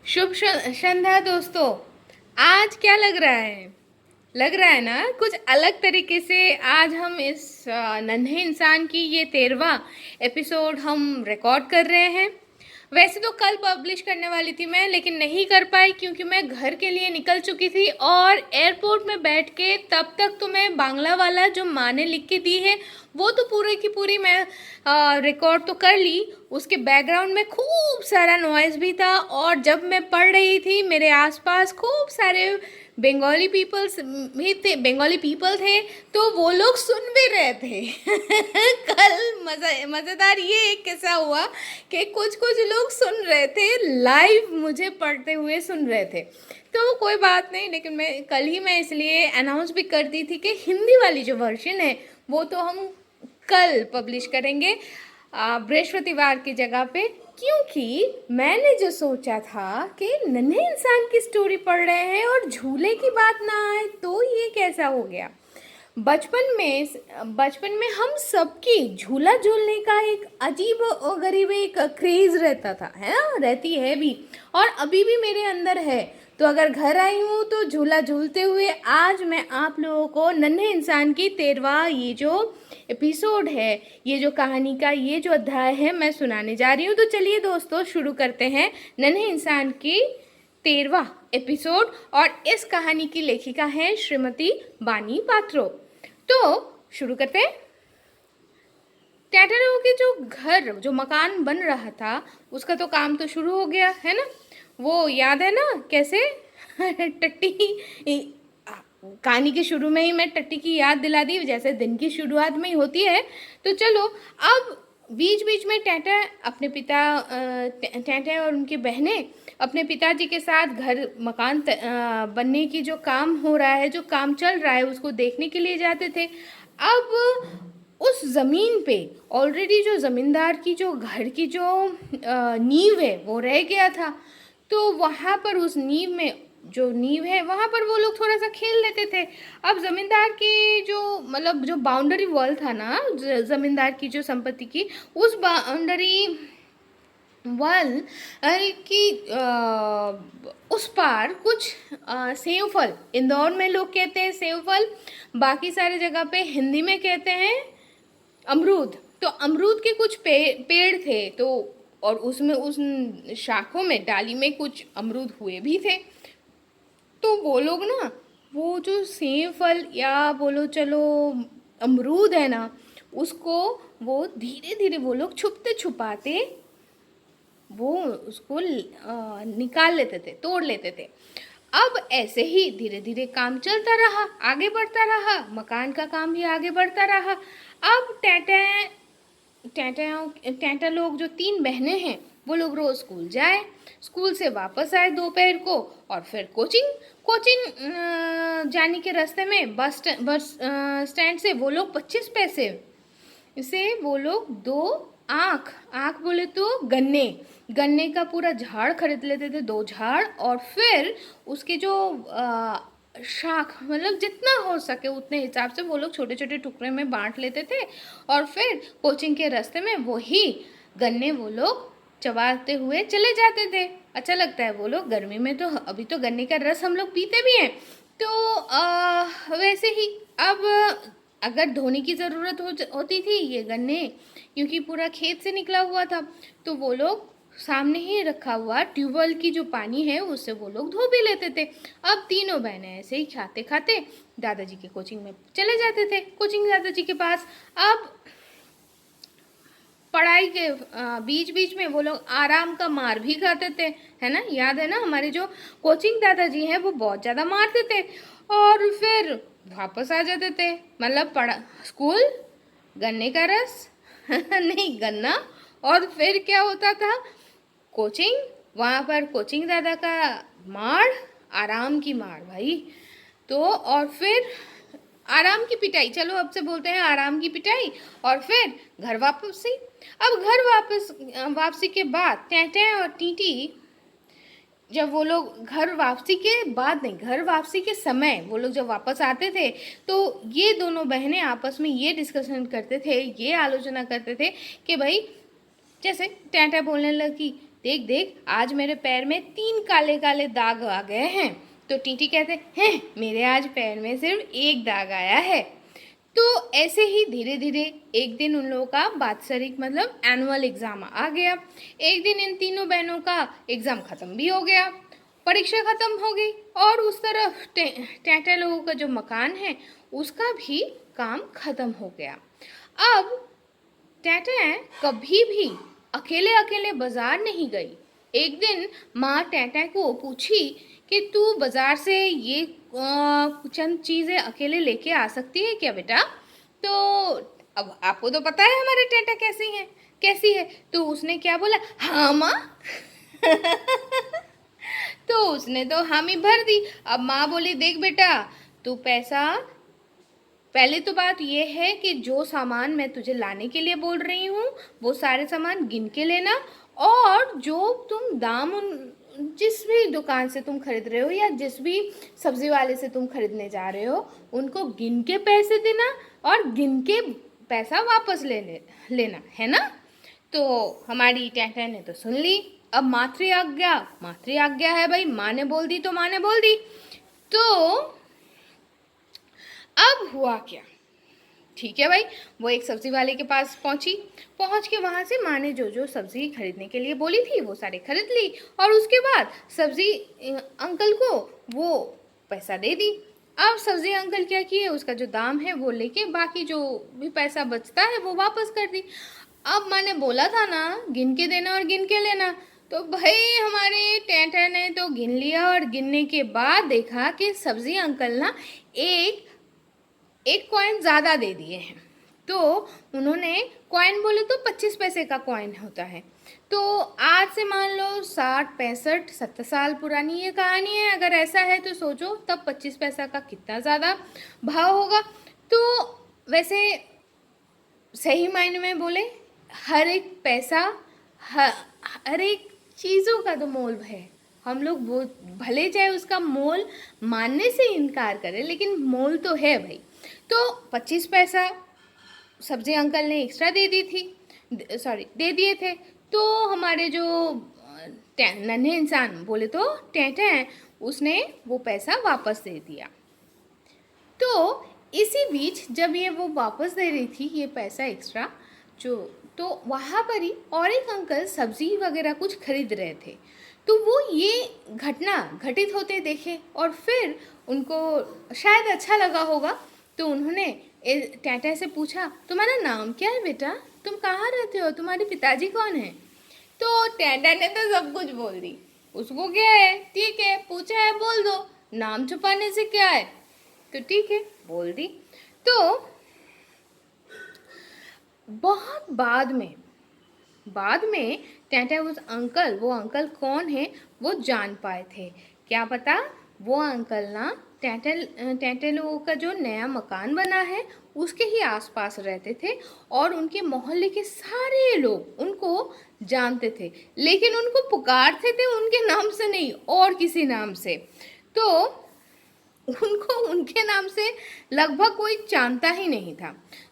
शुभ संध्या दोस्तों। आज क्या लग रहा है ना कुछ अलग तरीके से। आज हम इस नन्हे इंसान की ये 13वां एपिसोड हम रिकॉर्ड कर रहे हैं। वैसे तो कल पब्लिश करने वाली थी मैं, लेकिन नहीं कर पाई क्योंकि मैं घर के लिए निकल चुकी थी और एयरपोर्ट में बैठ के तब तक तो मैं बांग्ला वाला जो माँ ने लिख के दी है वो तो पूरे की पूरी मैं रिकॉर्ड तो कर ली। उसके बैकग्राउंड में खूब सारा नॉइज़ भी था और जब मैं पढ़ रही थी मेरे आसपास खूब सारे बंगाली पीपल थे तो वो लोग सुन भी रहे थे। कल मज़ेदार ये एक किस्सा हुआ कि कुछ कुछ लोग सुन रहे थे, लाइव मुझे पढ़ते हुए सुन रहे थे। तो कोई बात नहीं, लेकिन मैं इसलिए अनाउंस भी कर दी थी कि हिंदी वाली जो वर्जन है वो तो हम कल पब्लिश करेंगे बृहस्पतिवार की जगह पे, क्योंकि मैंने जो सोचा था कि नन्हे इंसान की स्टोरी पढ़ रहे हैं और झूले की बात ना आए तो ये कैसा हो गया। बचपन में हम सबकी झूला झूलने का एक अजीब और गरीब एक क्रेज रहता था, है ना, रहती है भी और अभी भी मेरे अंदर है। तो अगर घर आई हूँ तो झूला झूलते हुए आज मैं आप लोगों को नन्हे इंसान की 13वां ये जो एपिसोड है, ये जो कहानी का ये जो अध्याय है मैं सुनाने जा रही हूँ। तो चलिए दोस्तों शुरू करते हैं नन्हे इंसान की 13वां एपिसोड। और इस कहानी की लेखिका है श्रीमती बानी पात्रो। तो शुरू करते हैं। टैटरों के जो मकान बन रहा था उसका तो काम तो शुरू हो गया है ना। वो याद है ना कैसे टट्टी कहानी के शुरू में ही मैं टट्टी की याद दिला दी, जैसे दिन की शुरुआत में ही होती है। तो चलो अब बीच बीच में टैटा और उनकी बहनें अपने पिताजी के साथ घर मकान बनने की जो काम हो रहा है, जो काम चल रहा है, उसको देखने के लिए जाते थे। अब उस ज़मीन पे ऑलरेडी जो ज़मींदार की जो घर की जो नींव है वो रह गया था। तो वहाँ पर उस नींव है वहाँ पर वो लोग थोड़ा सा खेल लेते थे। अब ज़मींदार की जो मतलब जो बाउंड्री वॉल था ना, ज़मींदार की जो संपत्ति की, उस बाउंड्री वॉल की उस पार कुछ सेव फल, इंदौर में लोग कहते हैं सेव फल, बाकी सारे जगह पे हिंदी में कहते हैं अमरूद। तो अमरूद के कुछ पेड़ थे, तो और उसमें उस शाखों में डाली में कुछ अमरूद हुए भी थे। तो वो लोग ना वो जो सेब फल या बोलो चलो अमरूद है ना, उसको वो धीरे धीरे वो लोग छुपते छुपाते वो उसको निकाल लेते थे, तोड़ लेते थे। अब ऐसे ही धीरे धीरे काम चलता रहा, आगे बढ़ता रहा, मकान का काम भी आगे बढ़ता रहा। अब टैटा लोग जो 3 बहनें हैं वो लोग रोज स्कूल जाए, स्कूल से वापस आए दोपहर को और फिर कोचिंग जाने के रास्ते में बस स्टैंड से वो लोग 25 पैसे से वो लोग 2 आँख बोले तो गन्ने का पूरा झाड़ खरीद लेते थे, 2 झाड़, और फिर उसके जो शाख मतलब जितना हो सके उतने हिसाब से वो लोग छोटे छोटे टुकड़े में बांट लेते थे और फिर कोचिंग के रास्ते में वही गन्ने वो लोग चबाते हुए चले जाते थे। अच्छा लगता है वो लोग गर्मी में, तो अभी तो गन्ने का रस हम लोग पीते भी हैं। तो वैसे ही अब अगर धोने की ज़रूरत होती थी ये गन्ने, क्योंकि पूरा खेत से निकला हुआ था, तो वो लोग सामने ही रखा हुआ ट्यूबवेल की जो पानी है उससे वो लोग धो भी लेते थे। अब तीनों बहनें ऐसे ही खाते खाते दादाजी के कोचिंग में चले जाते थे, कोचिंग दादाजी के पास। अब पढ़ाई के बीच बीच में वो लोग आराम का मार भी खाते थे, है ना, याद है ना, हमारे जो कोचिंग दादाजी हैं वो बहुत ज़्यादा मारते थे और फिर वापस आ जाते थे। मतलब पढ़ा स्कूल, गन्ने का रस नहीं गन्ना, और फिर क्या होता था कोचिंग, वहाँ पर कोचिंग दादा का मार, आराम की मार भाई। तो और फिर आराम की पिटाई, चलो अब से बोलते हैं आराम की पिटाई, और फिर घर वापसी। अब वापसी के बाद टैटे और टीटी, जब वो लोग घर वापसी के बाद नहीं, घर वापसी के समय वो लोग जब वापस आते थे तो ये दोनों बहनें आपस में ये डिस्कशन करते थे, ये आलोचना करते थे कि भाई, जैसे टैटा बोलने लगी देख देख, आज मेरे पैर में 3 काले काले दाग आ गए हैं। तो टीटी कहते हैं, मेरे आज पैर में सिर्फ 1 दाग आया है। तो ऐसे ही धीरे धीरे एक दिन उन लोगों का वात्सरिक मतलब एनुअल एग्ज़ाम आ गया। एक दिन इन तीनों बहनों का एग्ज़ाम ख़त्म भी हो गया, परीक्षा ख़त्म हो गई, और उस तरफ टैटा लोगों का जो मकान है उसका भी काम ख़त्म हो गया। अब टैटा कभी भी अकेले अकेले बाज़ार नहीं गई। एक दिन माँ टैटा को पूछी कि तू बाज़ार से ये चंद चीज़ें अकेले लेके आ सकती है क्या बेटा? तो अब आपको तो पता है हमारे टैटा कैसी है। तो उसने क्या बोला, हाँ माँ। तो उसने तो हामी भर दी। अब माँ बोली, देख बेटा, तू पैसा, पहले तो बात ये है कि जो सामान मैं तुझे लाने के लिए बोल रही हूँ वो सारे सामान गिन के लेना, और जो तुम दाम जिस भी दुकान से तुम खरीद रहे हो या जिस भी सब्जी वाले से तुम खरीदने जा रहे हो उनको गिन के पैसे देना और गिन के पैसा वापस लेना है ना। तो हमारी टैटा ने तो सुन ली। अब मातृ आज्ञा है भाई, माँ ने बोल दी तो माँ ने बोल दी। तो अब हुआ क्या, ठीक है भाई, वो एक सब्जी वाले के पास पहुंच के वहाँ से माँ ने जो जो सब्जी खरीदने के लिए बोली थी वो सारे खरीद ली, और उसके बाद सब्जी अंकल को वो पैसा दे दी। अब सब्जी अंकल क्या किए, उसका जो दाम है वो लेके बाकी जो भी पैसा बचता है वो वापस कर दी। अब मैंने बोला था ना गिन के देना और गिन के लेना, तो भाई हमारे टैटा ने तो गिन लिया, और गिनने के बाद देखा कि सब्जी अंकल ना एक कॉइन ज़्यादा दे दिए हैं। तो उन्होंने कॉइन बोले तो 25 पैसे का कॉइन होता है। तो आज से मान लो 60 65 70 साल पुरानी ये कहानी है। अगर ऐसा है तो सोचो तब 25 पैसा का कितना ज़्यादा भाव होगा। तो वैसे सही मायने में बोले हर एक पैसा, हर एक चीज़ों का तो मोल है। हम लोग वो भले चाहे उसका मोल मानने से इनकार करें, लेकिन मोल तो है भाई। तो 25 पैसा सब्जी अंकल ने एक्स्ट्रा दे दिए थे। तो हमारे जो नन्हे इंसान बोले तो टैटा है, उसने वो पैसा वापस दे दिया। तो इसी बीच जब ये वो वापस दे रही थी ये पैसा एक्स्ट्रा तो वहाँ पर ही और एक अंकल सब्जी वगैरह कुछ खरीद रहे थे। तो वो ये घटना घटित होते देखे और फिर उनको शायद अच्छा लगा होगा, तो उन्होंने टैटा से पूछा, तुम्हारा नाम क्या है बेटा, तुम कहाँ रहते हो, तुम्हारे पिताजी कौन है? तो टैटा ने तो सब कुछ बोल दी। उसको क्या है, ठीक है, पूछा है बोल दो, नाम छुपाने से क्या है। तो ठीक है, बोल दी। तो बहुत बाद में टैटा वो अंकल कौन है वो जान पाए थे। क्या पता वो अंकल ना टैटा लोगों का जो नया मकान बना है उसके ही आसपास रहते थे, और उनके मोहल्ले के सारे लोग उनको जानते थे, लेकिन उनको पुकारते थे उनके नाम से नहीं और किसी नाम से। तो उनको उनके नाम से लगभग कोई जानता ही नहीं था।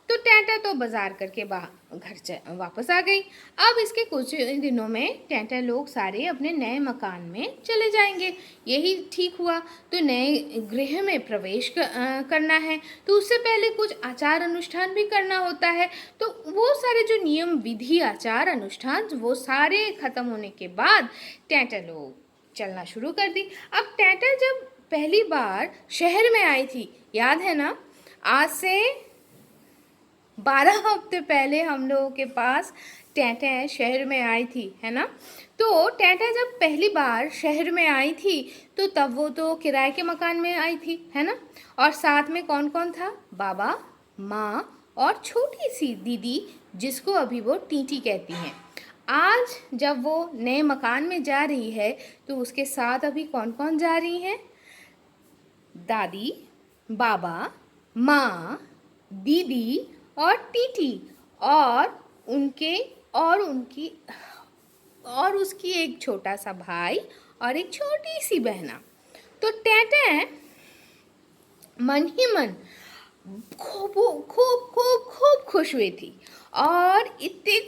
तो टैटा तो बाजार करके घर वापस आ गई। अब इसके कुछ दिनों में टैटा लोग सारे अपने नए मकान में चले जाएंगे, यही ठीक हुआ। तो नए गृह में प्रवेश करना है, तो उससे पहले कुछ आचार अनुष्ठान भी करना होता है। तो वो सारे जो नियम विधि आचार अनुष्ठान वो सारे खत्म होने के बाद टैटा लोग चलना शुरू कर दी। अब टैटा जब पहली बार शहर में आई थी, याद है ना, आज से 12 हफ्ते पहले हम लोगों के पास टैटा शहर में आई थी, है ना। तो टैटा जब पहली बार शहर में आई थी तो तब वो तो किराए के मकान में आई थी, है ना। और साथ में कौन कौन था, बाबा, माँ और छोटी सी दीदी जिसको अभी वो टीटी कहती हैं। आज जब वो नए मकान में जा रही है तो उसके साथ अभी कौन कौन जा रही हैं, दादी, बाबा, माँ, दीदी और टीटी और उसकी एक छोटा सा भाई और एक छोटी सी बहना। तो टैटा मन ही मन खूब खूब खूब खूब खुश हुई थी, और इतनी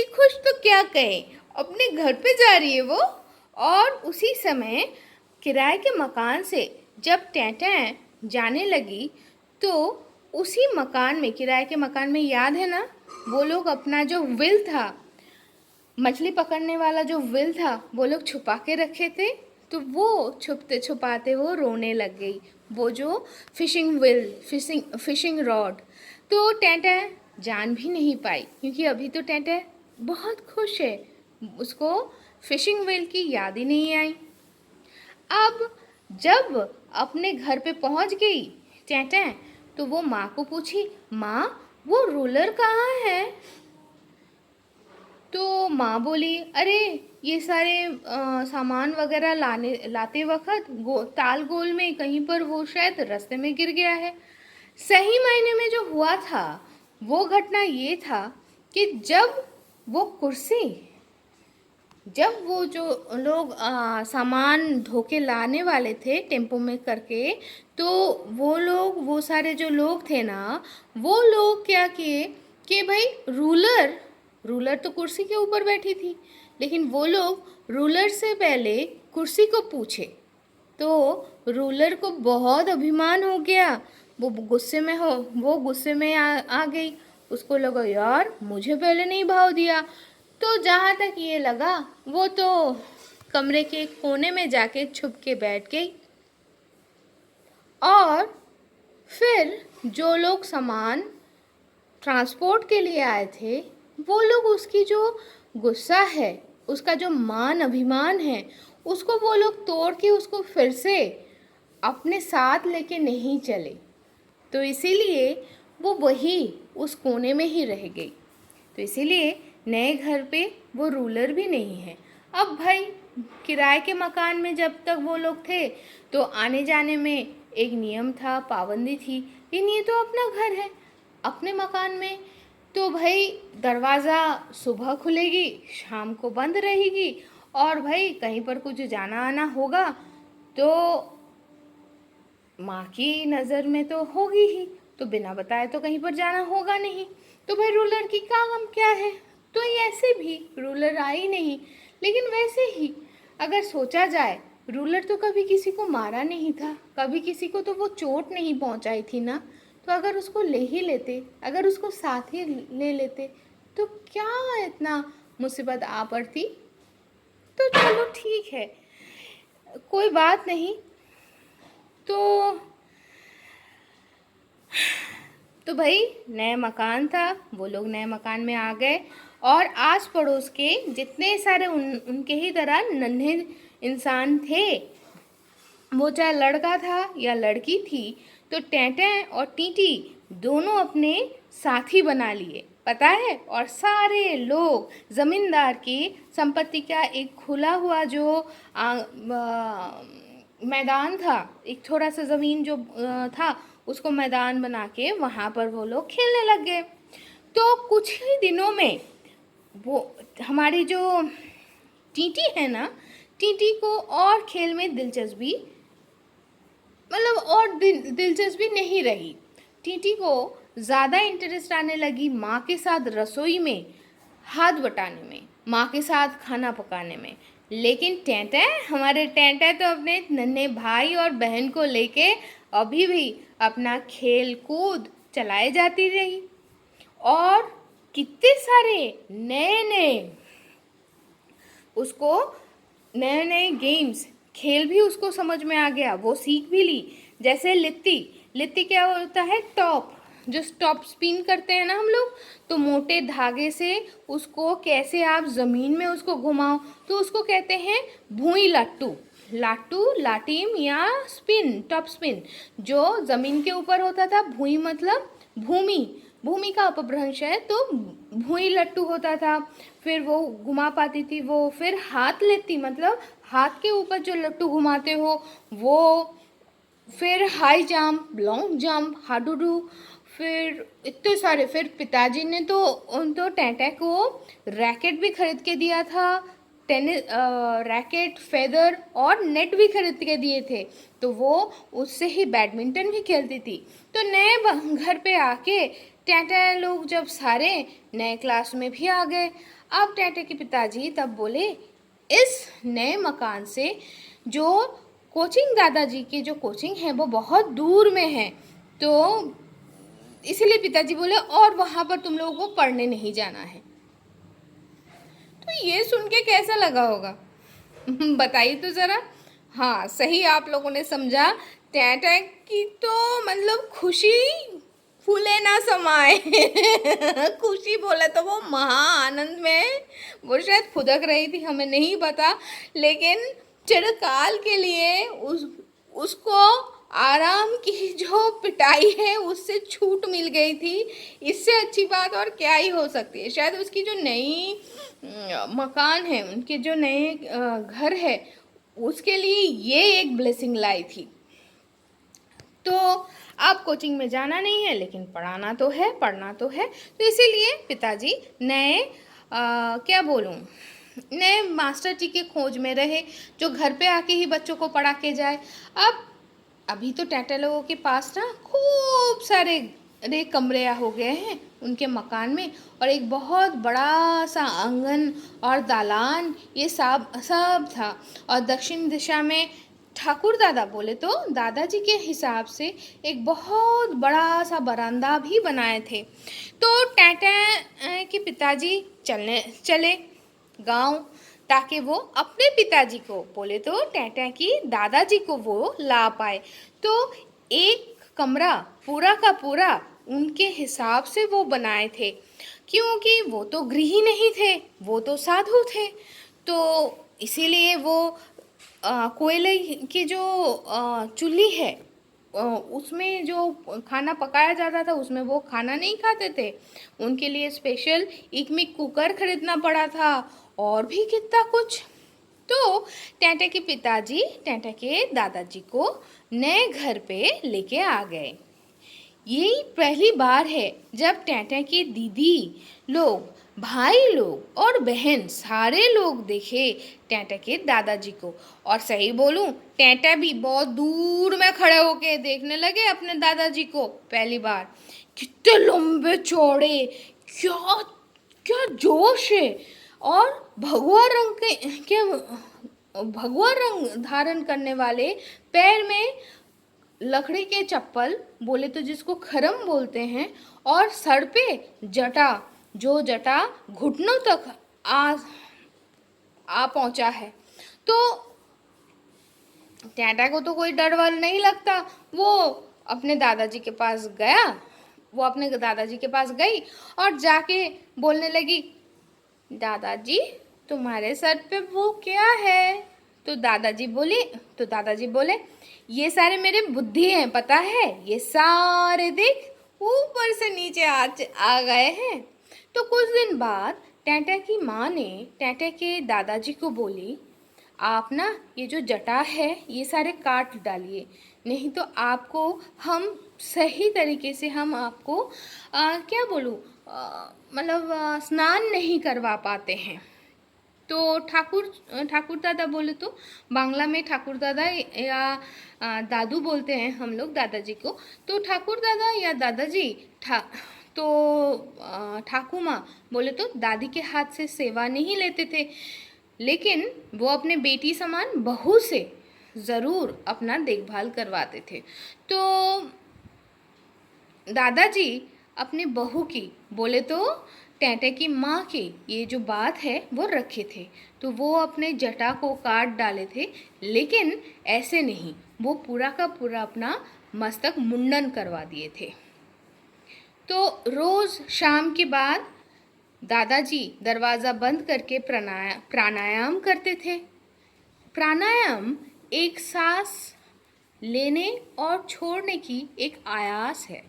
खुश तो क्या कहें। अपने घर पे जा रही है वो। और उसी समय किराए के मकान से जब टेंटें जाने लगी तो उसी मकान में, किराए के मकान में, याद है ना, वो लोग अपना जो विल था, मछली पकड़ने वाला जो विल था, वो लोग छुपा के रखे थे। तो वो छुपते छुपाते वो रोने लग गई, वो जो फिशिंग विल, फिशिंग रॉड। तो टेंटें जान भी नहीं पाई क्योंकि अभी तो टेंटें बहुत खुश है, उसको फिशिंग विल की याद ही नहीं आई। अब जब अपने घर पे पहुंच गई टेंटें, तो वो माँ को पूछी, माँ वो रूलर कहाँ है? तो माँ बोली, अरे ये सारे सामान वगैरह लाते वक्त ताल गोल में कहीं पर वो शायद रास्ते में गिर गया है। सही मायने में जो हुआ था वो घटना ये था कि जब वो जो लोग सामान धो के लाने वाले थे टेम्पो में करके, तो वो सारे जो लोग थे ना, वो लोग क्या किए कि भाई रूलर तो कुर्सी के ऊपर बैठी थी, लेकिन वो लोग रूलर से पहले कुर्सी को पूछे। तो रूलर को बहुत अभिमान हो गया, वो गुस्से में आ गई। उसको लगा, यार मुझे पहले नहीं भाव दिया। तो जहाँ तक ये लगा, वो तो कमरे के कोने में जाके छुप के बैठ गई। और फिर जो लोग सामान ट्रांसपोर्ट के लिए आए थे, वो लोग उसकी जो गुस्सा है, उसका जो मान अभिमान है, उसको वो लोग तोड़ के उसको फिर से अपने साथ लेके नहीं चले। तो इसीलिए वो वही उस कोने में ही रह गई। तो इसीलिए नए घर पे वो रूलर भी नहीं है। अब भाई किराए के मकान में जब तक वो लोग थे तो आने जाने में एक नियम था, पाबंदी थी, लेकिन ये तो अपना घर है, अपने मकान में, तो भाई दरवाज़ा सुबह खुलेगी, शाम को बंद रहेगी। और भाई कहीं पर कुछ जाना आना होगा तो माँ की नज़र में तो होगी ही, तो बिना बताए तो कहीं पर जाना होगा नहीं। तो भाई रूलर की काम क्या है? तो ऐसे भी रूलर आई नहीं, लेकिन वैसे ही अगर सोचा जाए, रूलर तो कभी किसी को मारा नहीं था, कभी किसी को तो वो चोट नहीं पहुंचाई थी ना। तो अगर उसको ले ही लेते, अगर उसको साथ ही ले लेते, तो क्या इतना मुसीबत आ पड़ती। तो चलो ठीक है, कोई बात नहीं। तो भाई नया मकान था, वो लोग नए मकान में आ गए और आस पड़ोस के जितने सारे उनके ही तरह नन्हे इंसान थे, वो चाहे लड़का था या लड़की थी, तो टेंटें और टीटी दोनों अपने साथी बना लिए, पता है। और सारे लोग ज़मींदार की संपत्ति का एक खुला हुआ जो मैदान था, एक थोड़ा सा ज़मीन जो था, उसको मैदान बना के वहाँ पर वो लोग खेलने लग गए। तो कुछ ही दिनों में वो हमारी जो टीटी है ना, टीटी को और खेल में दिलचस्पी, मतलब और दिलचस्पी नहीं रही। टीटी को ज़्यादा इंटरेस्ट आने लगी माँ के साथ रसोई में हाथ बटाने में, माँ के साथ खाना पकाने में। लेकिन हमारे टेंटे तो अपने नन्हे भाई और बहन को लेके अभी भी अपना खेल कूद चलाए जाती रही। और कितने सारे नए नए गेम्स, खेल भी उसको समझ में आ गया, वो सीख भी ली। जैसे लित्ती क्या होता है? टॉप, जो टॉप स्पिन करते हैं ना हम लोग, तो मोटे धागे से उसको कैसे आप ज़मीन में उसको घुमाओ, तो उसको कहते हैं भुई लाटू, लाटीम या स्पिन, टॉप स्पिन, जो ज़मीन के ऊपर होता था। भुई मतलब भूमि का अपभ्रंश है, तो भुई लट्टू होता था। फिर वो घुमा पाती थी वो। फिर हाथ लेती, मतलब हाथ के ऊपर जो लट्टू घुमाते हो वो। फिर हाई जंप, लॉन्ग जंप, हाडूडू, फिर इतने सारे। फिर पिताजी ने तो टेंटे को रैकेट भी खरीद के दिया था, टेनिस रैकेट, फेदर और नेट भी खरीद के दिए थे, तो वो उससे ही बैडमिंटन भी खेलती थी। तो नए घर पे आके टेंटे लोग जब सारे नए क्लास में भी आ गए। अब टैटे के पिताजी तब बोले, इस नए मकान से जो कोचिंग, दादाजी की जो कोचिंग है वो बहुत दूर में है, तो इसीलिए पिताजी बोले और वहाँ पर तुम लोगों को पढ़ने नहीं जाना है। तो ये सुन के कैसा लगा होगा बताइए तो ज़रा। हाँ, सही आप लोगों ने समझा। टैटा की तो मतलब खुशी फूले ना समाए खुशी बोले तो वो महा आनंद में वो शायद फुदक रही थी, हमें नहीं पता, लेकिन चिरकाल के लिए उसको आराम की जो पिटाई है उससे छूट मिल गई थी। इससे अच्छी बात और क्या ही हो सकती है। शायद उसकी जो नई मकान है, उनके जो नए घर है, उसके लिए ये एक ब्लेसिंग लाई थी। तो अब कोचिंग में जाना नहीं है, लेकिन पढ़ाना तो है, पढ़ना तो है, तो इसीलिए पिताजी नए क्या बोलूँ, नए मास्टर जी के खोज में रहे जो घर पे आके ही बच्चों को पढ़ा के जाए। अब अभी तो टैटा लोगों के पास ना खूब सारे कमरे हो गए हैं उनके मकान में, और एक बहुत बड़ा सा आंगन और दालान ये सब था। और दक्षिण दिशा में ठाकुर दादा बोले तो दादाजी के हिसाब से एक बहुत बड़ा सा बरामदा भी बनाए थे। तो टैटा के पिताजी चले गांव, ताकि वो अपने पिताजी को बोले तो टैटा की दादाजी को वो ला पाए। तो एक कमरा पूरा का पूरा उनके हिसाब से वो बनाए थे, क्योंकि वो तो गृही नहीं थे, वो तो साधु थे। तो इसीलिए वो कोयले की जो चूल्ही है उसमें जो खाना पकाया जाता था उसमें वो खाना नहीं खाते थे। उनके लिए स्पेशल इकमिक कुकर खरीदना पड़ा था, और भी कितना कुछ। तो टैटा के पिताजी टैटा के दादाजी को नए घर पे लेके आ गए। यही पहली बार है जब टैटा की दीदी लोग, भाई लोग और बहन सारे लोग देखे टैटा के दादाजी को। और सही बोलूं, टैटा भी बहुत दूर में खड़े होके देखने लगे अपने दादाजी को पहली बार। कितने लंबे चौड़े, क्या क्या जोश है, और भगवा रंग धारण करने वाले, पैर में लकड़ी के चप्पल बोले तो जिसको खरम बोलते हैं, और सर पे जटा, जो जटा घुटनों तक आ पहुंचा है। तो टैटा को तो कोई डर वर नहीं लगता। वो अपने दादाजी के पास गया, वो अपने दादाजी के पास गई और जाके बोलने लगी, दादाजी तुम्हारे सर पे वो क्या है? तो दादाजी बोले ये सारे मेरे बुद्धि हैं, पता है, ये सारे देख ऊपर से नीचे आ गए हैं। तो कुछ दिन बाद टैटा की माँ ने टैटा के दादाजी को बोली, आप ना ये जो जटा है ये सारे काट डालिए, नहीं तो आपको हम सही तरीके से हम आपको क्या बोलूँ, मतलब स्नान नहीं करवा पाते हैं। तो ठाकुर दादा बोले तो बांग्ला में ठाकुर दादा या दादू बोलते हैं हम लोग दादाजी को। तो ठाकुर दादा या दादाजी ठाकू माँ बोले तो दादी के हाथ से सेवा नहीं लेते थे, लेकिन वो अपने बेटी समान बहू से ज़रूर अपना देखभाल करवाते थे। तो दादाजी अपने बहू की बोले तो टैटे की माँ की ये जो बात है वो रखे थे। तो वो अपने जटा को काट डाले थे, लेकिन ऐसे नहीं, वो पूरा का पूरा अपना मस्तक मुंडन करवा दिए थे। तो रोज़ शाम के बाद दादाजी दरवाज़ा बंद करके प्राणायाम करते थे। प्राणायाम एक सांस लेने और छोड़ने की एक आयास है।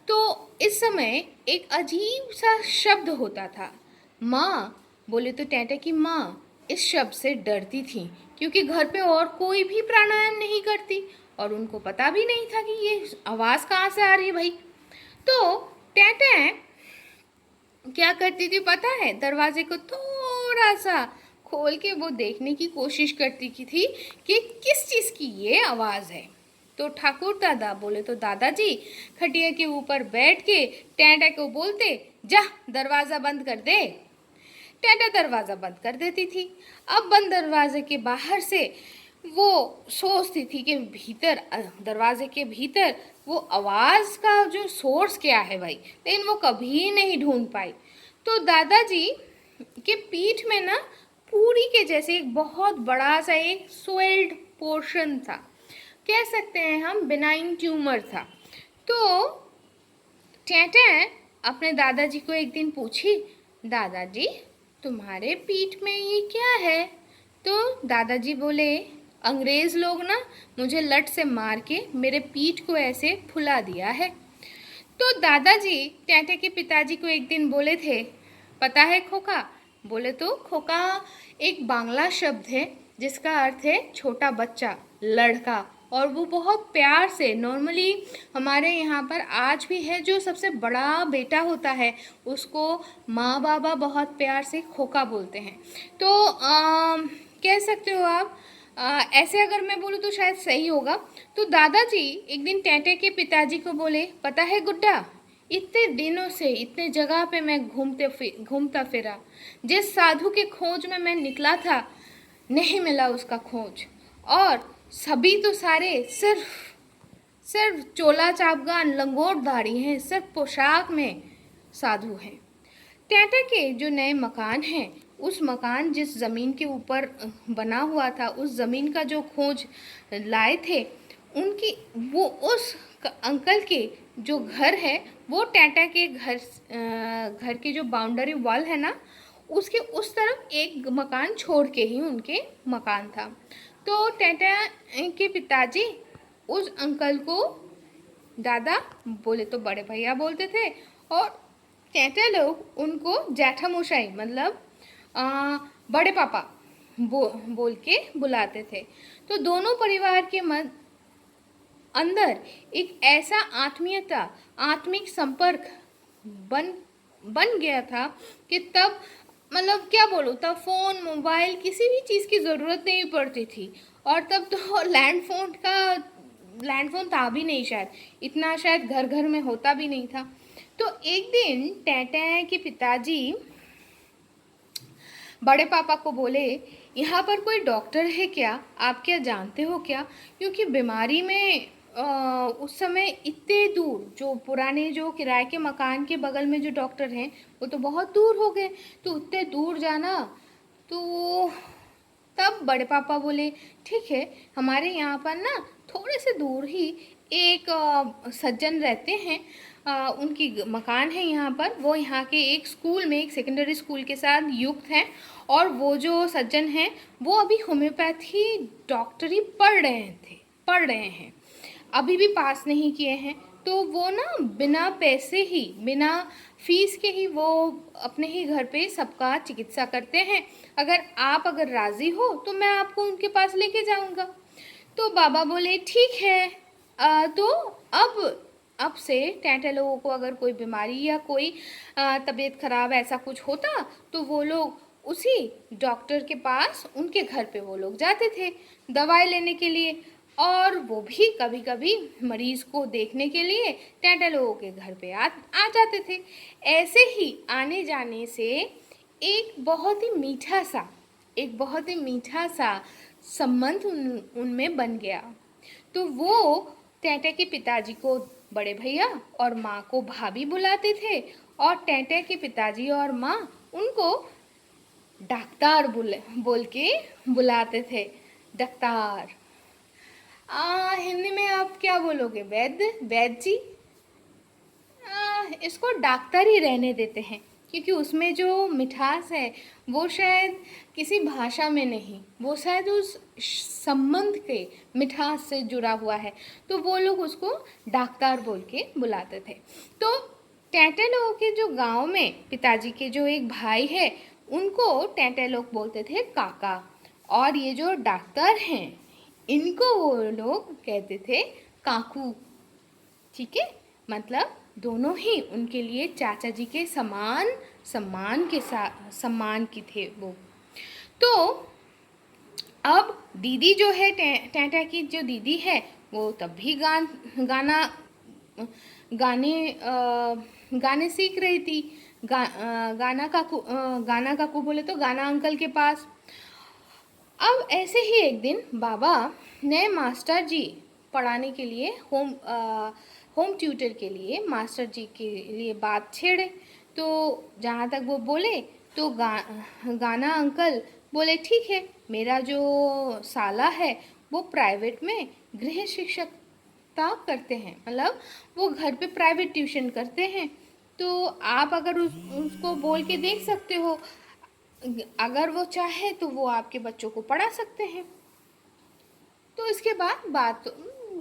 तो इस समय एक अजीब सा शब्द होता था। माँ बोले तो टैटा की माँ इस शब्द से डरती थी, क्योंकि घर पे और कोई भी प्राणायाम नहीं करती, और उनको पता भी नहीं था कि ये आवाज़ कहाँ से आ रही है भाई। तो टैटा क्या करती थी पता है, दरवाजे को थोड़ा सा खोल के वो देखने की कोशिश करती की थी कि किस चीज़ की ये आवाज़ है। तो ठाकुर दादा बोले तो दादाजी खटिया के ऊपर बैठ के टैटा को बोलते, जा दरवाज़ा बंद कर दे। टैटा दरवाज़ा बंद कर देती थी। अब बंद दरवाजे के बाहर से वो सोचती थी कि भीतर दरवाजे के भीतर वो आवाज़ का जो सोर्स क्या है भाई, लेकिन वो कभी नहीं ढूंढ पाई। तो दादाजी के पीठ में ना पूरी के जैसे एक बहुत बड़ा सा एक स्वेल्ड पोर्शन था, कह सकते हैं हम बिनाइन ट्यूमर था। तो टैटा अपने दादाजी को एक दिन पूछी, दादाजी तुम्हारे पीठ में ये क्या है? तो दादाजी बोले, अंग्रेज़ लोग ना मुझे लठ से मार के मेरे पीठ को ऐसे फुला दिया है। तो दादाजी टैटा के पिताजी को एक दिन बोले थे, पता है खोका? बोले तो खोका एक बांग्ला शब्द है जिसका अर्थ है छोटा बच्चा, लड़का। और वो बहुत प्यार से, नॉर्मली हमारे यहाँ पर आज भी है, जो सबसे बड़ा बेटा होता है उसको माँ बाबा बहुत प्यार से खोका बोलते हैं। तो कह सकते हो आप, ऐसे अगर मैं बोलूँ तो शायद सही होगा। तो दादाजी एक दिन टैटे के पिताजी को बोले, पता है गुड्डा, इतने दिनों से इतने जगह पे मैं घूमता फिरा, जिस साधु के खोज में मैं निकला था नहीं मिला उसका खोज, और सभी तो सारे सिर्फ चोला चापगान लंगोटधारी हैं, सिर्फ पोशाक में साधु हैं। टैटा के जो नए मकान हैं, उस मकान जिस ज़मीन के ऊपर बना हुआ था, उस ज़मीन का जो खोज लाए थे, उनकी वो उस अंकल के जो घर है, वो टैटा के घर की जो बाउंड्री वॉल है ना, उसके उस तरफ एक मकान छोड़ के ही उनके मकान था। तो टैटा के पिताजी उस अंकल को दादा बोले तो बड़े भैया बोलते थे, और टैटा लोग उनको जैठामशाई मतलब बड़े पापा बोल के बुलाते थे। तो दोनों परिवार के अंदर एक ऐसा आत्मीयता, आत्मिक संपर्क बन गया था कि तब मतलब क्या बोलूँ, तब फ़ोन मोबाइल किसी भी चीज़ की ज़रूरत नहीं पड़ती थी। और तब तो लैंडफोन था भी नहीं, शायद इतना शायद घर घर में होता भी नहीं था। तो एक दिन टैटा के पिताजी बड़े पापा को बोले, यहाँ पर कोई डॉक्टर है क्या? आप क्या जानते हो क्या? क्योंकि बीमारी में उस समय इतने दूर, जो पुराने जो किराए के मकान के बगल में जो डॉक्टर हैं वो तो बहुत दूर हो गए, तो उतने दूर जाना। तो तब बड़े पापा बोले, ठीक है, हमारे यहाँ पर ना थोड़े से दूर ही एक सज्जन रहते हैं, उनकी मकान है यहाँ पर, वो यहाँ के एक स्कूल में, एक सेकेंडरी स्कूल के साथ युक्त हैं, और वो जो सज्जन हैं वो अभी होम्योपैथी डॉक्टरी पढ़ रहे हैं, अभी भी पास नहीं किए हैं। तो वो ना बिना पैसे ही, बिना फीस के ही वो अपने ही घर पे सबका चिकित्सा करते हैं। अगर राज़ी हो तो मैं आपको उनके पास लेके जाऊंगा। तो बाबा बोले, ठीक है। तो अब से टैटा लोगों को अगर कोई बीमारी या कोई तबीयत ख़राब ऐसा कुछ होता तो वो लोग उसी डॉक्टर के पास, उनके घर पे वो लोग जाते थे दवाई लेने के लिए, और वो भी कभी कभी मरीज़ को देखने के लिए टैटा लोगों के घर पे आ जाते थे। ऐसे ही आने जाने से एक बहुत ही मीठा सा संबंध उनमें बन गया। तो वो टैटा के पिताजी को बड़े भैया और माँ को भाभी बुलाते थे, और टैटा के पिताजी और माँ उनको डॉक्टर बोल के बुलाते थे, डॉक्टर। हिंदी में आप क्या बोलोगे? वैद्य जी। इसको डॉक्टर ही रहने देते हैं, क्योंकि उसमें जो मिठास है वो शायद किसी भाषा में नहीं, वो शायद उस संबंध के मिठास से जुड़ा हुआ है, तो वो लोग उसको डॉक्टर बोल के बुलाते थे। तो टैटा लोगों के जो गांव में पिताजी के जो एक भाई है, उनको टैटा लोग बोलते थे काका, और ये जो डॉक्टर हैं इनको वो लोग कहते थे काकू। ठीक है, मतलब दोनों ही उनके लिए चाचा जी के सम्मान की थे वो। तो अब दीदी जो है, टैटा की जो दीदी है, वो तब भी गाने सीख रही थी, गाना काकू बोले तो गाना अंकल के पास। अब ऐसे ही एक दिन बाबा ने मास्टर जी पढ़ाने के लिए होम ट्यूटर के लिए मास्टर जी के लिए बात छेड़े। तो जहाँ तक वो बोले तो गाना अंकल बोले ठीक है, मेरा जो साला है वो प्राइवेट में गृह शिक्षकता करते हैं, मतलब वो घर पे प्राइवेट ट्यूशन करते हैं, तो आप अगर उसको बोल के देख सकते हो, अगर वो चाहे तो वो आपके बच्चों को पढ़ा सकते हैं। तो इसके बाद बात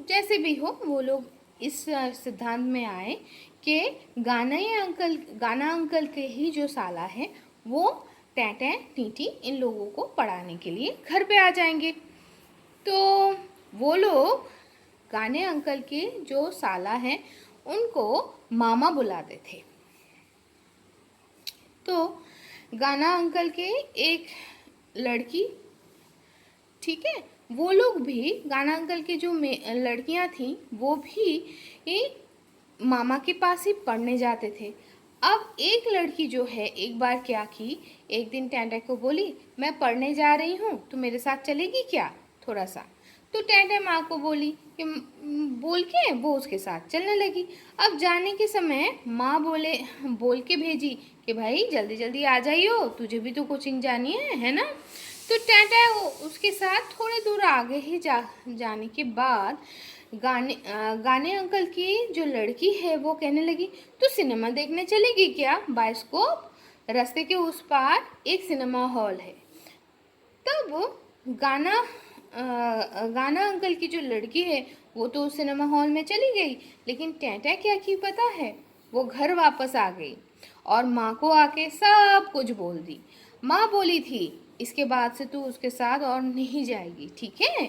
जैसे भी हो, वो लोग इस सिद्धांत में आए कि गाना अंकल के ही जो साला है वो टैटे टीटी इन लोगों को पढ़ाने के लिए घर पे आ जाएंगे। तो वो लोग गाने अंकल के जो साला हैं उनको मामा बुलाते थे। तो गाना अंकल के एक लड़की, ठीक है, वो लोग भी गाना अंकल के जो लड़कियां थीं वो भी मामा के पास ही पढ़ने जाते थे। अब एक लड़की जो है एक बार क्या की, एक दिन टैंटे को बोली मैं पढ़ने जा रही हूँ तो मेरे साथ चलेगी क्या थोड़ा सा। तो टैंटे माँ को बोली कि बोल के वो उसके साथ चलने लगी। अब जाने के समय माँ बोल के भेजी कि भाई जल्दी जल्दी आ जाइयो, तुझे भी तो कोचिंग जानी है ना। तो टैंटे उसके साथ थोड़े दूर आगे ही जाने के बाद गाने अंकल की जो लड़की है वो कहने लगी तो सिनेमा देखने चलेगी क्या, बायोस्कोप रास्ते के उस पार एक सिनेमा हॉल है। तब गाना अंकल की जो लड़की है वो तो सिनेमा हॉल में चली गई, लेकिन टैंटा क्या की पता है, वो घर वापस आ गई और माँ को आके सब कुछ बोल दी। माँ बोली थी इसके बाद से तू उसके साथ और नहीं जाएगी, ठीक है।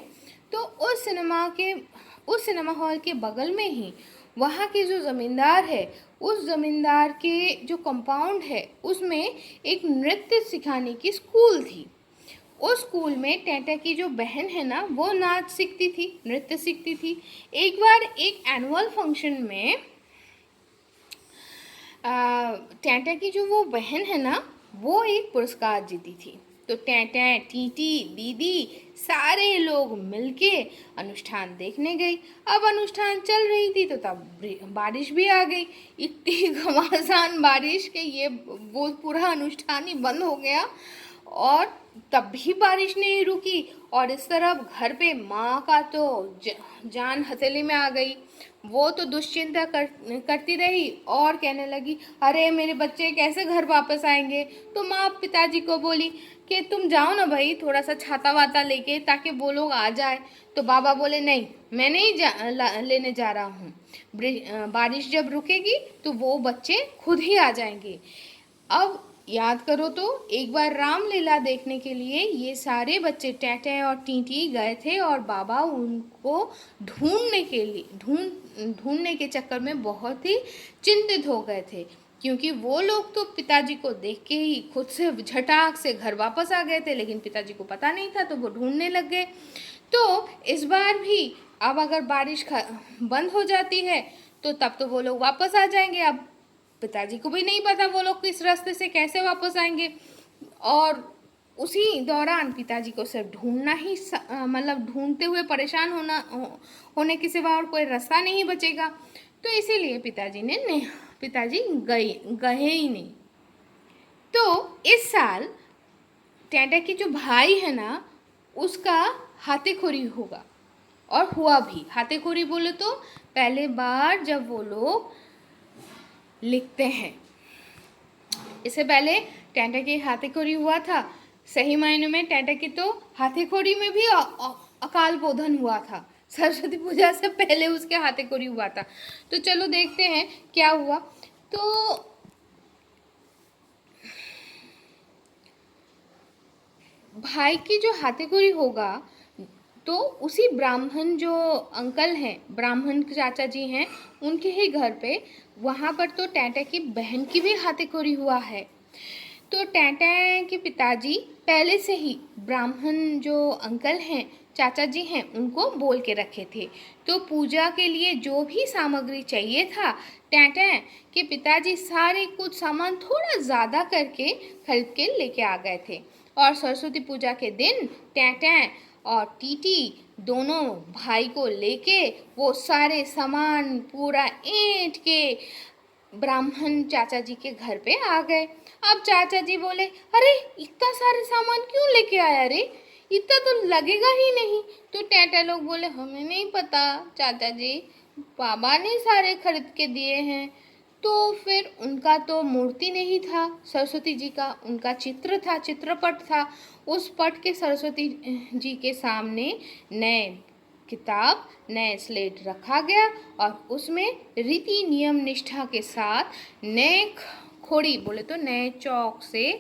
तो उस सिनेमा हॉल के बगल में ही वहाँ के जो ज़मींदार है, उस ज़मींदार के जो कंपाउंड है उसमें एक नृत्य सिखाने की स्कूल थी। उस स्कूल में टैंटा की जो बहन है ना वो नाच सीखती थी, नृत्य सीखती थी। एक बार एक एनुअल फंक्शन में टैंटा की जो वो बहन है ना वो एक पुरस्कार जीती थी। तो टैंटा, टीटी, दीदी सारे लोग मिलके अनुष्ठान देखने गई। अब अनुष्ठान चल रही थी तो तब बारिश भी आ गई, इतनी घमासान बारिश के ये वो पूरा अनुष्ठान ही बंद हो गया और तब भी बारिश नहीं रुकी। और इस तरफ घर पे माँ का तो जान हथेली में आ गई। वो तो दुश्चिंता करती रही और कहने लगी अरे मेरे बच्चे कैसे घर वापस आएंगे। तो माँ पिताजी को बोली कि तुम जाओ ना भाई थोड़ा सा छाता वाता लेके ताकि वो लोग आ जाए। तो बाबा बोले नहीं, मैं नहीं लेने जा रहा हूँ, बारिश जब रुकेगी तो वो बच्चे खुद ही आ जाएंगे। अब याद करो तो एक बार रामलीला देखने के लिए ये सारे बच्चे टैटे और टीटी गए थे और बाबा उनको ढूंढने के चक्कर में बहुत ही चिंतित हो गए थे, क्योंकि वो लोग तो पिताजी को देख के ही खुद से झटाक से घर वापस आ गए थे, लेकिन पिताजी को पता नहीं था तो वो ढूंढने लग गए। तो इस बार भी अब अगर बारिश बंद हो जाती है तो तब तो वो लोग वापस आ जाएंगे। अब पिताजी को भी नहीं पता वो लोग किस रास्ते से कैसे वापस आएंगे और उसी दौरान पिताजी को सिर्फ ढूंढना ही मतलब ढूंढते हुए परेशान होने के सिवा और कोई रास्ता नहीं बचेगा। तो इसीलिए पिताजी गए ही नहीं। तो इस साल टैंटा की जो भाई है ना उसका हाथीखोरी होगा और हुआ भी। हाथीखोरी बोले तो पहले बार जब वो लोग लिखते हैं, इससे पहले टैंटा की हाथीखोरी हुआ था। सही मायने में टैंटा की तो हाथीखोरी में भी अकाल बोधन हुआ था, सरस्वती पूजा से पहले उसके हाथीखोरी हुआ था। तो चलो देखते हैं क्या हुआ। तो भाई की जो हाथीखोरी होगा तो उसी ब्राह्मण जो अंकल हैं, ब्राह्मण चाचा जी हैं, उनके ही घर पे वहाँ पर तो टैंटा की बहन की भी हाथीखोरी हुआ है। तो टैंटा के पिताजी पहले से ही ब्राह्मण जो अंकल हैं चाचा जी हैं उनको बोल के रखे थे। तो पूजा के लिए जो भी सामग्री चाहिए था, टैटैं के पिताजी सारे कुछ सामान थोड़ा ज़्यादा करके खरीद के लेके आ गए थे। और सरस्वती पूजा के दिन टैटैं और टीटी दोनों भाई को लेके वो सारे सामान पूरा ईंट के ब्राह्मण चाचा जी के घर पे आ गए। अब चाचा जी बोले, अरे इतना सारे सामान क्यों लेके आया रे, इतना तो लगेगा ही नहीं। तो टैटा लोग बोले, हमें नहीं पता चाचा जी, बाबा ने सारे खरीद के दिए हैं। तो फिर उनका तो मूर्ति नहीं था सरस्वती जी का, उनका चित्र था, चित्रपट था। उस पट के सरस्वती जी के सामने नए किताब, नए स्लेट रखा गया और उसमें रीति नियम निष्ठा के साथ नए खोड़ी बोले तो नए चौक से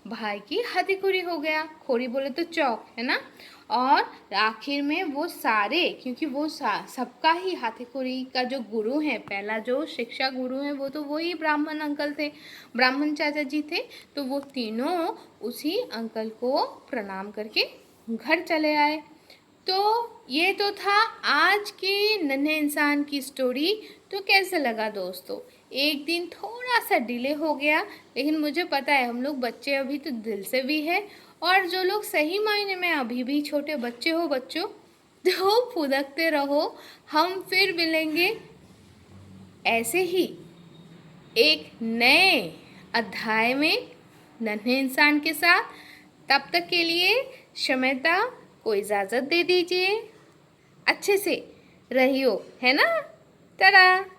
भाई की हाथीखुरी हो गया। खोड़ी बोले तो चौक है ना। और आखिर में वो सारे, क्योंकि वो सबका ही हाथीखुरी का जो गुरु है, पहला जो शिक्षा गुरु है, वो तो वही ब्राह्मण अंकल थे, ब्राह्मण चाचा जी थे। तो वो तीनों उसी अंकल को प्रणाम करके घर चले आए। तो ये तो था आज के नन्हे इंसान की स्टोरी। तो कैसे लगा दोस्तों? एक दिन थोड़ा सा डिले हो गया, लेकिन मुझे पता है हम लोग बच्चे अभी तो दिल से भी है, और जो लोग सही मायने में अभी भी छोटे बच्चे हो बच्चों, तो फुदकते रहो। हम फिर मिलेंगे ऐसे ही एक नए अध्याय में नन्हे इंसान के साथ। तब तक के लिए क्षमता को इजाज़त दे दीजिए। अच्छे से रहियो, है ना? टाटा।